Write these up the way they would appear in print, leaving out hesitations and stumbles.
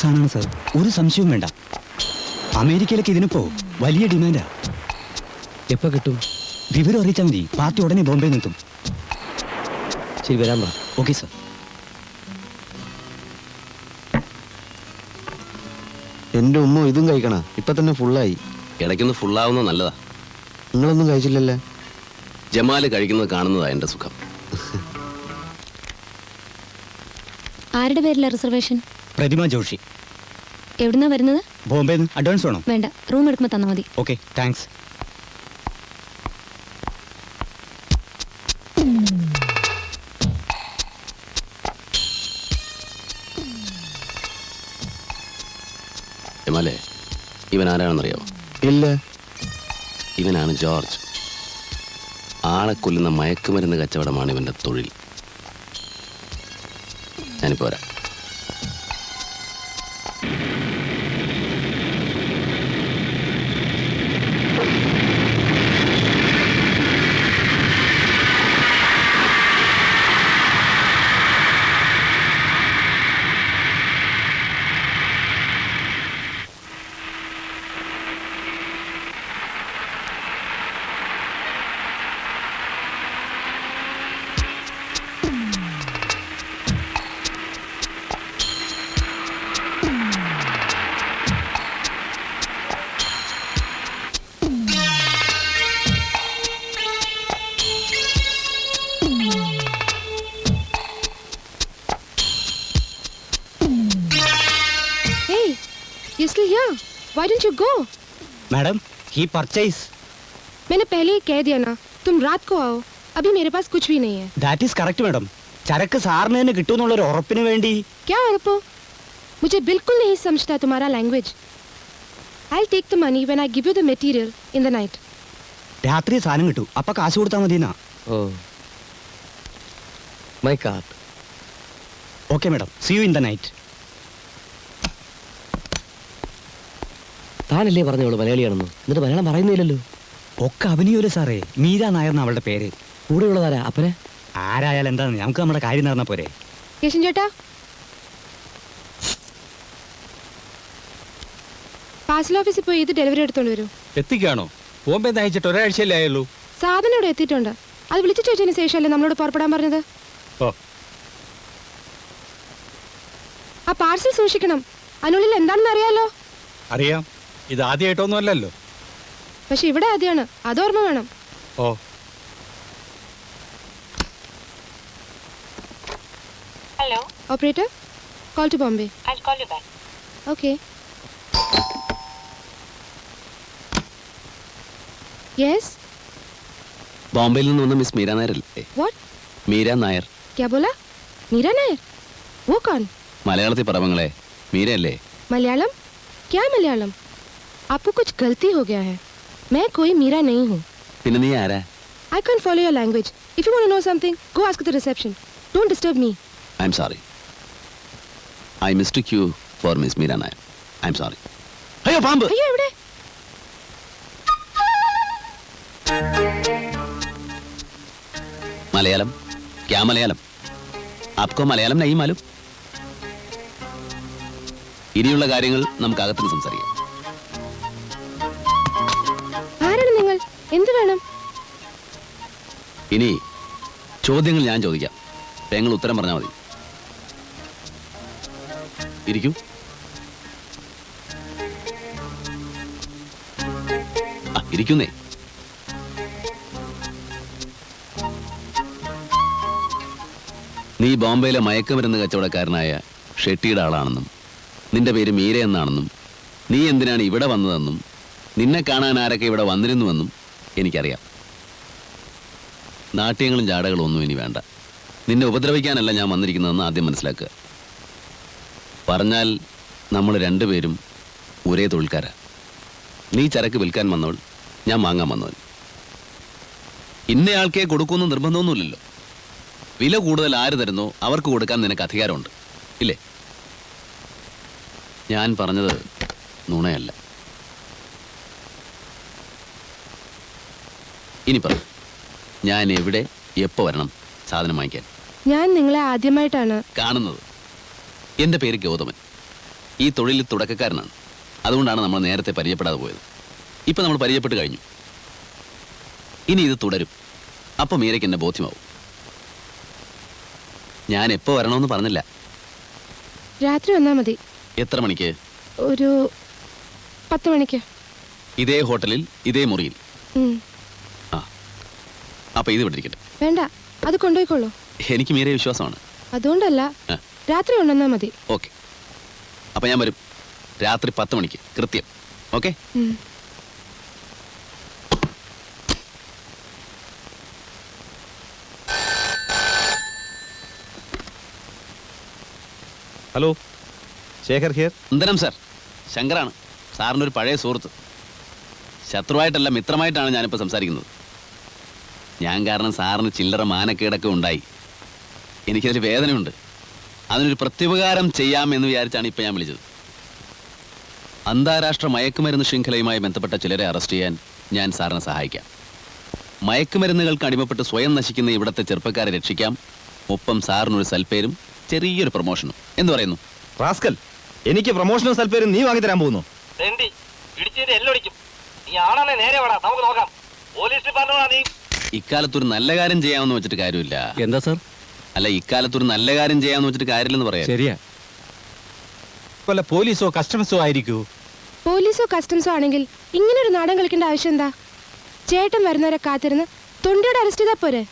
സാധനമാണ് സാർ, ഒരു സംശയവും വേണ്ട. അമേരിക്കയിലേക്ക് ഇതിനിപ്പോ വലിയ ഡിമാൻഡാ. എപ്പോൾ കിട്ടും? വിവരം അറിയിച്ചാൽ മതി, പാർട്ടി ഉടനെ ബോംബെ നിൽക്കും. ശരി, വരാൻ പറ. Okay sir. എൻ്റെ ഉമ്മ ഇതും കഴിക്കണ? ഇപ്പൊ തന്നെ ഫുള്ളായി. ഇടയ്ക്കൊന്ന് ഫുള്ളാവുന്നത് നല്ലതാ. നിങ്ങളൊന്നും കഴിച്ചില്ലല്ലേ? ജമാല് കഴിക്കുന്നത് കാണുന്നതാ എൻ്റെ സുഖം. ആരുടെ പേരില റിസർവേഷൻ? പ്രതിമ ജോഷി. എവിടുന്നാ വരുന്നത്? ബോംബെ. അഡ്വാൻസ് വേണോ? വേണ്ട, റൂം എടുക്കുമ്പോൾ തന്നാൽ മതി. Okay, thanks. ജമാലെ, ഇവൻ ആരാണെന്നറിയാവോ? ഇല്ല. ഇവനാണ് ജോർജ്. ആളെ കൊല്ലുന്ന മയക്കുമരുന്ന് കച്ചവടമാണ് ഇവൻ്റെ തൊഴിൽ. ഞാനിപ്പോ വരാം. You're still here. Why didn't you go? Madam, he purchase. मैंने पहले ही कह दिया ना, तुम रात को आओ. अभी मेरे पास कुछ भी नहीं है. That is correct, madam. ചരക്ക് സാറിന് തന്നെ കിട്ടുമെന്നുള്ളൊരു ഉറപ്പിന് വേണ്ടി. क्या उरपो? मुझे बिल्कुल नहीं समझता तुम्हारा language. I'll take the money when I give you the material in the night. രാത്രി സാധനം കിട്ടൂ, അപ്പൊ കാശ് കൊടുത്താൽ മതിയെന്നാ. Oh, my card. Okay madam, see you in the night. താനല്ലേ പറഞ്ഞോളൂ മലയാളിയാണെന്ന്, എന്നിട്ട് മലയാളം പറയുന്നില്ലല്ലോ. ഒക്കെ അഭിനയൂല സാറേ. മീര നായർ അവളുടെ പേര്. കൂടെയുള്ളതാരാ? അപ്പനെ? ആരായാലും എന്താന്ന്, നമുക്ക് നമ്മുടെ കാര്യം നടന്ന പോരെ. കേശൻ ചേട്ടാ, പാർസൽ ഓഫീസിൽ പോയി ഇത് ഡെലിവറി എടുത്തോണ്ട് വരൂ. എത്തിക്കാണോ? ബോംബെ അയച്ചിട്ട് ഒരാഴ്ചയല്ലേ ആയുള്ളൂ. സാധനം ഇവിടെ എത്തിയിട്ടുണ്ട്. അത് വിളിച്ചു ചോദിച്ചതിന് ശേഷമല്ലേ നമ്മളോട് പുറപ്പെടാൻ പറഞ്ഞത്. ഓ, ആ പാർസൽ സൂക്ഷിക്കണം. അതിനുള്ളിൽ എന്താണെന്ന് അറിയാലോ. അറിയാം. ഇത് ആദ്യമായിട്ടൊന്നും അല്ലല്ലോ. പക്ഷെ ഇവിടെ ആദ്യമാണ്, അത് ഓർമ്മ വേണം. ഓ, Hello. Operator, call to Bombay. I'll call you back. Okay. Yes. ബോംബെയിൽ നിന്ന് വന്ന മിസ് മീര നായർ അല്ലേ? What? മീര നായർ. क्या बोला? मीरा नायर? वो कौन? മലയാളത്തിൽ പറവങ്ങളെ, മീരയല്ലേ? मलयालम? क्या मलयालम? आपको कुछ गलती हो गया है. मैं कोई मीरा नहीं हूँ. പിന്നെ നീ ആരാ? I can't follow your language. If you want to know something, go ask at the reception. Don't disturb me. I'm sorry. I mistook you for Miss Meera Nair. I'm sorry. അയ്യോ, പാമ്പ്! അയ്യോ, എവിടെ? മലയാളം? ക്യാ മലയാളം? ആപ്കോ മലയാളം നഹീ മാലൂം? ഇനിയുള്ള കാര്യങ്ങൾ നമുക്ക് അകത്തുനിന്ന് സംസാരിക്കാം. ആരാണ് നിങ്ങൾ? എന്ത് വേണം? ഇനി ചോദ്യങ്ങൾ ഞാൻ ചോദിക്കാം, നിങ്ങൾ ഉത്തരം പറഞ്ഞാൽ മതി. ഇരിക്കൂ. ഇരിക്കുന്നേ. നീ ബോംബെയിലെ മയക്കുമരുന്ന് കച്ചവടക്കാരനായ ഷെട്ടിയുടെ ആളാണെന്നും നിന്റെ പേര് മീര എന്നാണെന്നും നീ എന്തിനാണ് ഇവിടെ വന്നതെന്നും നിന്നെ കാണാൻ ആരൊക്കെ ഇവിടെ വന്നിരുന്നുവെന്നും എനിക്കറിയാം. നാട്യങ്ങളും ജാടകളും ഒന്നും ഇനി വേണ്ട. നിന്നെ ഉപദ്രവിക്കാനല്ല ഞാൻ വന്നിരിക്കുന്നതെന്ന് ആദ്യം മനസ്സിലാക്കുക. പറഞ്ഞാൽ നമ്മൾ രണ്ടുപേരും ഒരേ തൊഴിൽക്കാരാ. നീ ചരക്ക് വിൽക്കാൻ വന്നവൾ, ഞാൻ വാങ്ങാൻ വന്നവൻ. ഇന്നയാൾക്കേ കൊടുക്കുമെന്ന് നിർബന്ധമൊന്നുമില്ലല്ലോ. വില കൂടുതൽ ആര് തരുന്നോ അവർക്ക് കൊടുക്കാൻ നിനക്ക് അധികാരമുണ്ട്, ഇല്ലേ? ഞാൻ പറഞ്ഞത് നുണയല്ല. ഇനി പറ, ഞാൻ എവിടെ എപ്പോ വരണം സാധനം വാങ്ങിക്കാൻ? ഞാൻ നിങ്ങളെ ആദ്യമായിട്ടാണ് കാണുന്നത്. എൻ്റെ പേര് ഗൗതമൻ. ഈ തൊഴിലിൽ തുടക്കക്കാരനാണ്. അതുകൊണ്ടാണ് നമ്മൾ നേരത്തെ പരിചയപ്പെടാതെ പോയത്. ഇപ്പം നമ്മൾ പരിചയപ്പെട്ട് കഴിഞ്ഞു. ഇനി ഇത് തുടരും. അപ്പം മീരയ്ക്ക് എന്നെ ബോധ്യമാവും. ഞാൻ എപ്പോൾ വരണമെന്ന് പറഞ്ഞില്ല. രാത്രി വന്നാൽ മതി. എത്ര മണിക്ക്? ഒരു 10 മണിക്ക്. ഇതേ ഹോട്ടലിൽ, ഇതേ മുറിയിൽ. ഉം. ആ, അപ്പം ഇത് വിട്ടിരിക്കട്ടെ. വേണ്ട, അത് കൊണ്ടുപോയിക്കോളൂ. എനിക്ക് മീരയെ വിശ്വാസമാണ്. അതുകൊണ്ടല്ല, ആ. രാത്രി കൊണ്ടുവന്നാൽ മതി. ഓക്കെ, അപ്പം ഞാൻ വരും രാത്രി 10 മണിക്ക് കൃത്യം. ഓക്കെ. ഉം. Hello, Shekhar here. വന്ദനം സാർ. ശങ്കറാണ്, സാറിൻ്റെ ഒരു പഴയ സുഹൃത്ത്. ശത്രുവായിട്ടല്ല, മിത്രമായിട്ടാണ് ഞാനിപ്പോൾ സംസാരിക്കുന്നത്. ഞാൻ കാരണം സാറിന് ചില്ലറ മാനക്കേടൊക്കെ ഉണ്ടായി. എനിക്കതിൽ വേദനയുണ്ട്. അതിനൊരു പ്രത്യുപകാരം ചെയ്യാമെന്ന് വിചാരിച്ചാണ് ഇപ്പം ഞാൻ വിളിച്ചത്. അന്താരാഷ്ട്ര മയക്കുമരുന്ന് ശൃംഖലയുമായി ബന്ധപ്പെട്ട ചിലരെ അറസ്റ്റ് ചെയ്യാൻ ഞാൻ സാറിനെ സഹായിക്കാം. മയക്കുമരുന്നുകൾക്ക് അടിമപ്പെട്ട് സ്വയം നശിക്കുന്ന ഇവിടുത്തെ ചെറുപ്പക്കാരെ രക്ഷിക്കാം. ഒപ്പം സാറിനൊരു സൽപ്പേരും ചെറിയൊരു പ്രൊമോഷനും. എന്തു പറയുന്നു? റാസ്കൽ, എനിക്ക് പ്രൊമോഷനും സൽപ്പേരും നീ വാങ്ങി തരാൻ പോകുന്നു. ഇക്കാലത്തൊരു നല്ല കാര്യം ചെയ്യാമെന്ന് വെച്ചിട്ട് കാര്യമില്ല. എന്താ സാർ? അല്ല, ഇക്കാലത്തൊരു നല്ല കാര്യം ചെയ്യാമെന്ന് വെച്ചിട്ട് കാര്യമില്ലെന്ന് പറയാം. ശരിയാ. വല്ല പോലീസോ കസ്റ്റംസോ ആയിരിക്കൂ. പോലീസോ കസ്റ്റംസോ ആണെങ്കിൽ ഇങ്ങനൊരു നാടൻ കളിക്കേണ്ട ആവശ്യം എന്താ? ചേട്ടൻ വരുന്നവരെ കാത്തിരുന്ന് തൊണ്ടിയോടെ അറസ്റ്റ് ചെയ്താൽ പോരെ?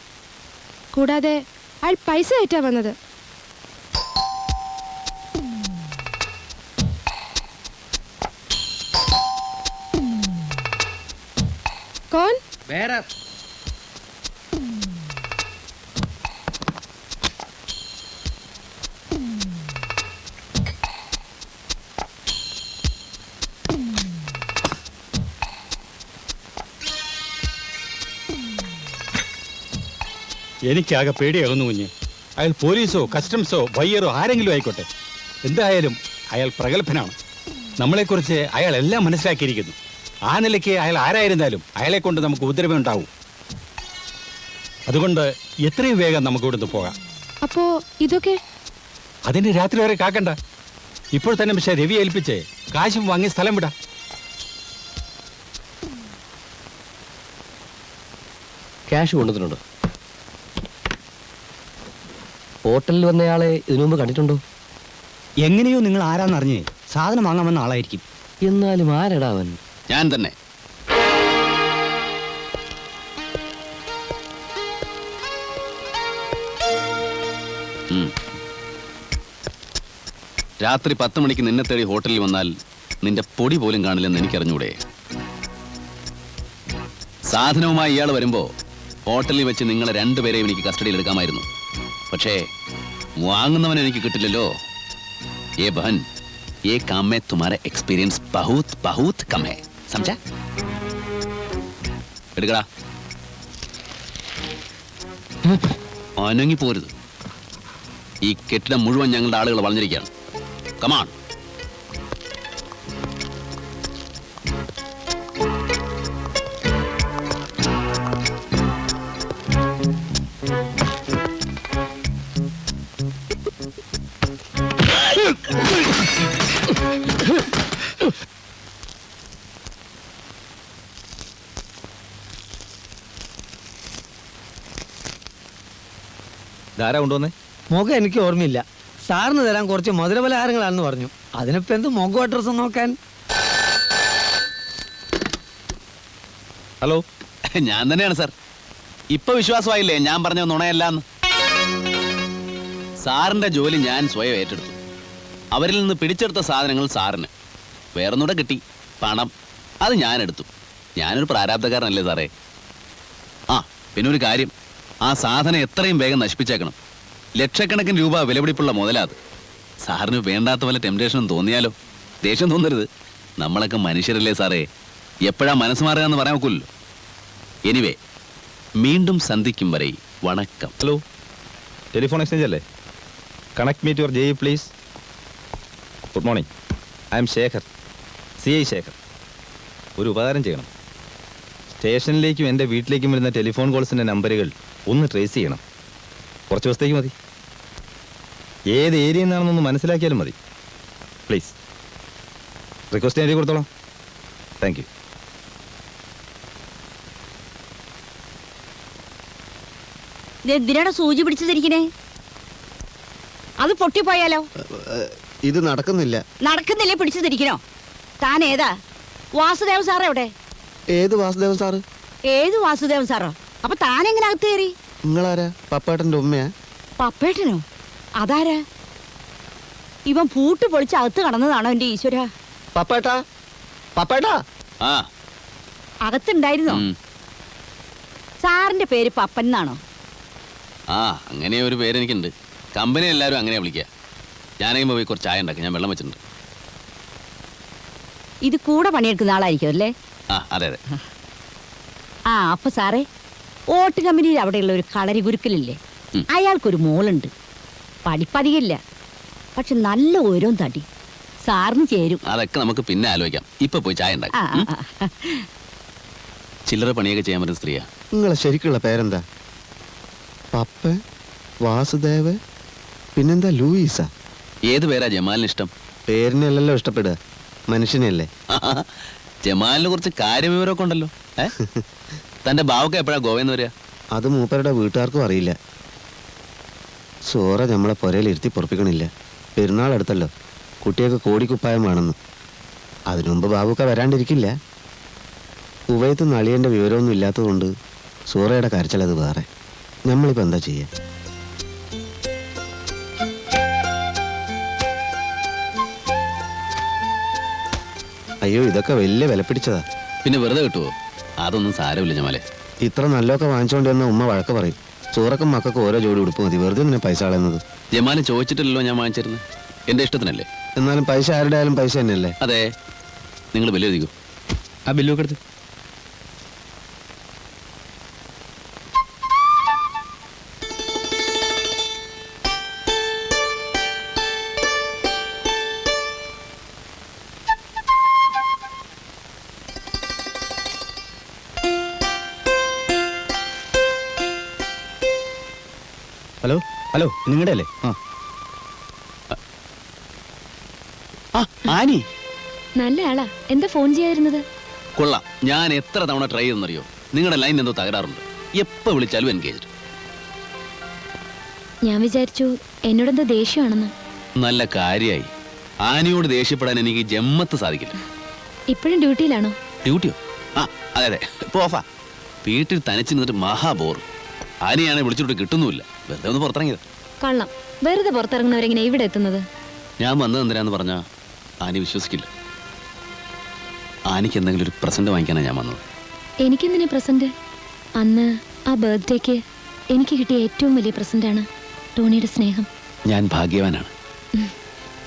കൂടാതെ അയാൾ പൈസ കയറ്റാ വന്നത്. കോൺ? എനിക്കാകെ പേടിയാകുന്നു കുഞ്ഞ്. അയാൾ പോലീസോ കസ്റ്റംസോ ബയ്യറോ ആരെങ്കിലും ആയിക്കോട്ടെ, എന്തായാലും അയാൾ പ്രഗത്ഭനാണ്. നമ്മളെക്കുറിച്ച് അയാൾ എല്ലാം മനസ്സിലാക്കിയിരിക്കുന്നു. ആ നിലയ്ക്ക് അയാൾ ആരായിരുന്നാലും അയാളെ കൊണ്ട് നമുക്ക് ഉപദ്രവം ഉണ്ടാവും. അതുകൊണ്ട് എത്രയും വേഗം നമുക്ക് ഇവിടുന്ന് പോകാം. അപ്പോ ഇതൊക്കെ? അതിന് രാത്രി വരെ കാക്കണ്ട. ഇപ്പോൾ തന്നെ പക്ഷേ രവി ഏൽപ്പിച്ച് കാശും വാങ്ങി സ്ഥലം വിടാം. ക്യാഷ് കൊണ്ടുവന്നിട്ടുണ്ടോ? ഹോട്ടലിൽ വന്നയാളെ ഇതിനു മുമ്പ് കണ്ടിട്ടുണ്ടോ? എങ്ങനെയോ നിങ്ങൾ ആരാന്നറിഞ്ഞേ സാധനം വാങ്ങാൻ വന്ന ആളായിരിക്കും. എന്നാലും ആരെടാ അവൻ? ഞാൻ തന്നെ. രാത്രി 10 മണിക്ക് നിന്നെ തേടി ഹോട്ടലിൽ വന്നാൽ നിന്റെ പൊടി പോലും കാണില്ലെന്ന് എനിക്കറിഞ്ഞൂടെ? സാധനവുമായി ഇയാൾ വരുമ്പോ ഹോട്ടലിൽ വെച്ച് നിങ്ങളെ രണ്ടുപേരെയും എനിക്ക് കസ്റ്റഡിയിൽ എടുക്കാമായിരുന്നു. പക്ഷേ വാങ്ങുന്നവൻ എനിക്ക് കിട്ടില്ലല്ലോ. ഏ ബഹൻ, ये काम में तुम्हारा एक्सपीरियंस बहुत बहुत कम है, समझा? എടുക്കടാ. അനങ്ങി പോരുത്. ഈ കെട്ടിടം മുഴുവൻ ഞങ്ങളുടെ ആളുകൾ വളഞ്ഞിരിക്കുകയാണ്. കമാൺ. ധാരാ കൊണ്ടുവന്നേ. മുഖം എനിക്ക് ഓർമ്മയില്ല. സാറിന് തരാൻ കുറച്ച് മധുരപലഹാരങ്ങളാണെന്ന് പറഞ്ഞു. അതിനിപ്പോ എന്ത് മുഖം അഡ്രസ്സ് നോക്കാൻ? ഹലോ, ഞാൻ തന്നെയാണ് സാർ. ഇപ്പൊ വിശ്വാസമായില്ലേ ഞാൻ പറഞ്ഞ നുണയല്ലാന്ന്? സാറിന്റെ ജോലി ഞാൻ സ്വയം ഏറ്റെടുത്തു. അവരിൽ നിന്ന് പിടിച്ചെടുത്ത സാധനങ്ങൾ സാറിന്, വേറൊന്നുകൂടെ കിട്ടി, പണം. അത് ഞാൻ എടുത്തു. ഞാനൊരു പ്രാരാബ്ധക്കാരനല്ലേ സാറേ. ആ പിന്നെ ഒരു കാര്യം, ആ സാധനം എത്രയും വേഗം നശിപ്പിച്ചേക്കണം. ലക്ഷക്കണക്കിന് രൂപ വിലപിടിപ്പുള്ള മുതലാത്. സാറിന് വേണ്ടാത്ത വല്ല ടെംപ്ടേഷനും തോന്നിയാലോ? ദേഷ്യം തോന്നരുത്, നമ്മളൊക്കെ മനുഷ്യരല്ലേ സാറേ. എപ്പോഴാ മനസ്സ് മാറുക എന്ന് പറയാൻ ഒക്കില്ലല്ലോ. എനിവേ, വീണ്ടും സന്ധിക്കും വരെ വണക്കം. ഹലോ, ടെലിഫോൺ എക്സ്ചേഞ്ച് അല്ലേ? Connect meet your JE please. Good morning, I am Shekhar, CI Shekhar. ഒരു ഉപകാരം ചെയ്യണം. സ്റ്റേഷനിലേക്കും എൻ്റെ വീട്ടിലേക്കും വരുന്ന ടെലിഫോൺ കോൾസിൻ്റെ നമ്പറുകൾ ഒന്ന് ട്രേസ് ചെയ്യണം. കുറച്ച് ദിവസത്തേക്ക് മതി. ഏത് ഏരിയയിൽ നിന്നാണെന്നൊന്ന് മനസ്സിലാക്കിയാലും മതി പ്ലീസ്. റിക്വസ്റ്റ് എഴുതി കൊടുത്തോളാം. Thank you. എന്തിനാണ് സൂചി പിടിച്ചതിരിക്കണേ? അത് പൊട്ടിപ്പോയാലോ? ഇത് നടക്കുന്നില്ല. നടക്കുന്നില്ലേ പിടിച്ചതിരിക്കണോ? താൻ ഏതാ? വാസുദേവൻ സാർ എവിടെ? ഏത് വാസുദേവൻ സാറ്? ഏത് വാസുദേവൻ സാറോ? അപ്പൊ താൻ എങ്ങനെ അകത്ത് കയറി? നിങ്ങളാരാ? പപ്പേട്ടൻ്റെ ഉമ്മയാ? പപ്പേട്ടനോ? അതാരാ? ഇവൻ പൂട്ട് പൊളിച്ച് അകത്ത് കടന്നതാണോ എന്റെ ഈശ്വര? പപ്പേട്ടാ, പപ്പേട്ടാ. ആ അകത്തുണ്ടായിരുന്നോ? ഉം. സാറിന്റെ പേര് പപ്പൻ എന്നാണോ? ആ അങ്ങനെ ഒരു പേരെനിക്കുണ്ട്. കമ്പനി എല്ലാവരും അങ്ങനെ വിളിക്കുക. ഞാനെങ്കിലും പോയി കുറച്ച് ചായ ഉണ്ടാക്കി. ഞാൻ വെള്ളം വെച്ചിട്ടുണ്ട്. ഇത് കൂടെ പണിയെടുക്കുന്ന ആളായിരിക്കും അല്ലേ? ആ അതെ അതെ. ആ അപ്പൊ സാറേ, ഓട്ട് കമ്പനിയിൽ അവിടെയുള്ള ഒരു കളരി ഗുരുക്കലില്ലേ, ഉം. അയാൾക്കൊരു മോളുണ്ട്. പഠിപ്പധികമില്ല, പക്ഷെ നല്ല ഓരോ തടി. സാറിന് ചേരും. അതൊക്കെ നമുക്ക് പിന്നെ ആലോചിക്കാം. ഇപ്പൊ പോയി ചായ ഉണ്ടാക്കി. ആ, ആ, ആ. ചില്ലറ പണിയൊക്കെ ചെയ്യാൻ പറ്റുന്ന സ്ത്രീയാ. നിങ്ങളെ ശരിക്കുള്ള പേരെന്താ? പപ്പ, വാസുദേവ്, പിന്നെന്താ ലൂയിസാ? ഏത് പേരാ ജമാലിന് ഇഷ്ടം? പേരിനല്ലല്ലോ ഇഷ്ടപ്പെടുക, മനുഷ്യനെയല്ലേ. ജമാലിന് കുറച്ച് കാര്യവിവരമൊക്കെ ഉണ്ടല്ലോ. തന്റെ ബാവൊക്കെ എപ്പോഴാ ഗോവയെന്ന് വരിക? അത് മൂപ്പരുടെ വീട്ടുകാർക്കും അറിയില്ല. സോറ നമ്മളെ പുരയിൽ ഇരുത്തി പൊറപ്പിക്കണില്ല. പെരുന്നാൾ അടുത്തല്ലോ, കുട്ടിയൊക്കെ കോടിക്കുപ്പായം വേണമെന്ന്. അതിനു മുമ്പ് ബാബുക്ക വരാണ്ടിരിക്കില്ല. കുവൈത്ത് നളിയൻ്റെ വിവരമൊന്നും ഇല്ലാത്തതുകൊണ്ട് സൂറയുടെ കരച്ചിലത് വേറെ. നമ്മളിപ്പോൾ എന്താ ചെയ്യുക? അയ്യോ, ഇതൊക്കെ വലിയ വില പിടിച്ചതാ. പിന്നെ വെറുതെ കിട്ടുവോ? അതൊന്നും സാരമില്ല ജമാലെ. ഇത്ര നല്ലതൊക്കെ വാങ്ങിച്ചുകൊണ്ട് വന്ന ഉമ്മ വഴക്ക് പറയും. സൂറക്കും മക്കൾക്കും ഓരോ ജോഡി ഉടുപ്പ് മതി, വെറുതെ നിന്നെ പൈസ കളയുന്നത്. ജമാല് ചോദിച്ചിട്ടില്ലല്ലോ ഞാൻ വാങ്ങിച്ചിരുന്നത്. എന്റെ ഇഷ്ടത്തിനല്ലേ. എന്നാലും പൈസ ആരുടെ ആയാലും പൈസ തന്നെയല്ലേ? അതെ. നിങ്ങൾ ബില്ല് എഴുതിക്കോ. ആ ബില്ലൊക്കെ എടുത്ത്. ഹലോ ഹലോ, നിങ്ങളുടെ അല്ലേ? ആ ആനി. നല്ല ആളാ. എന്താ ഫോൺ ചെയ്യാതിരുന്നത്? കൊള്ളാം. ഞാൻ എത്ര തവണ ട്രൈ ചെയ്തെന്നറിയോ? നിങ്ങളുടെ ലൈൻ എന്തോ തകരാറുണ്ട്. എപ്പോ വിളിച്ചാലും എൻഗേജ്ഡ്. ഞാൻ വിചാരിച്ചു എന്നോടെന്തോ ദേഷ്യമാണെന്ന്. നല്ല കാര്യായി. ആനിയോട് ദേഷ്യപ്പെടാൻ എനിക്ക് ജമ്മത്ത് സാധിക്കില്ല. ഇപ്പോഴും ഡ്യൂട്ടിയിലാണോ? ഡ്യൂട്ടിയോ? ആ അതെ അതെ, ഇപ്പൊ ഓഫാ. വീട്ടിൽ തനിച്ച് നിന്നിട്ട് മഹാബോർ. ആനിയാണെ വിളിച്ചിട്ട് കിട്ടുന്നുമില്ല. വെറുതെ ഒന്ന് പുറത്തിറങ്ങിയത്. കള്ളം. വെറുതെ പുറത്തിറങ്ങുന്നവരെങ്ങനെ ഇവിടെ എത്തുന്നത്? ഞാൻ വന്നത് എന്തിനാന്ന് പറഞ്ഞാ ആനി വിശ്വസിക്കില്ല. ആനിക്ക് എന്തെങ്കിലും ഒരു പ്രസന്റ് വാങ്ങിക്കാനാണ് ഞാൻ വന്നത്. എനിക്കെന്തിനാ പ്രസന്റ്? അന്ന് ആ ബർത്ത്ഡേക്ക് എനിക്ക് കിട്ടിയ ഏറ്റവും വലിയ പ്രസന്റാണ് ടോണിയുടെ സ്നേഹം. ഞാൻ ഭാഗ്യവാനാണ്.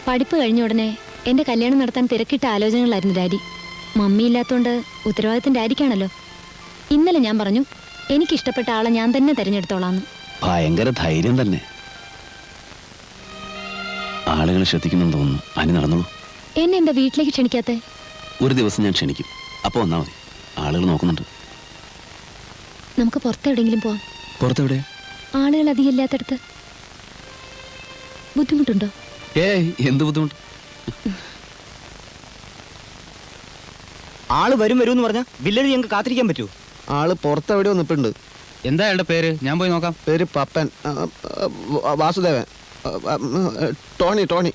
പഠിപ്പ് കഴിഞ്ഞ ഉടനെ എൻ്റെ കല്യാണം നടത്താൻ തിരക്കിട്ട ആലോചനകളായിരുന്നു ഡാഡി. മമ്മി ഇല്ലാത്തോണ്ട് ഉത്തരവാദിത്തം ഡാഡിക്കാണല്ലോ. ഇന്നലെ ഞാൻ പറഞ്ഞു എനിക്കിഷ്ടപ്പെട്ട ആളെ ഞാൻ തന്നെ തിരഞ്ഞെടുത്തോളാന്ന്. ഭയങ്കര ധൈര്യം തന്നെ. ആളുകൾ ശ്രദ്ധിക്കുന്നെന്ന് തോന്നുന്നു. ആനി നടന്നോളൂ. എന്നെ എന്താ വീട്ടിലേക്ക് ക്ഷണിക്കാത്തെ? ഒരു ദിവസം ഞാൻ ക്ഷണിക്കും. അപ്പൊ വന്നാ മതി. ആളുകൾ നോക്കുന്നുണ്ട്. നമുക്ക് പുറത്തെവിടെങ്കിലും പോവാം. പുറത്തെവിടെ? ആളുകൾ അധികം ഇല്ലാത്തടത്ത്. ബുദ്ധിമുട്ടുണ്ടോ? ഏയ്, എന്ത് ബുദ്ധിമുട്ട്? ആള് വരും വരും എന്ന് പറഞ്ഞാ ബില്ലെഴുതി ഞങ്ങൾക്ക് കാത്തിരിക്കാൻ പറ്റൂ? ആള് പുറത്തെവിടെയോ നിൽപ്പുണ്ട്. എന്താ അയാളുടെ പേര്? ഞാൻ പോയി നോക്കാം. പേര് പപ്പൻ. വാസുദേവൻ. ടോണി.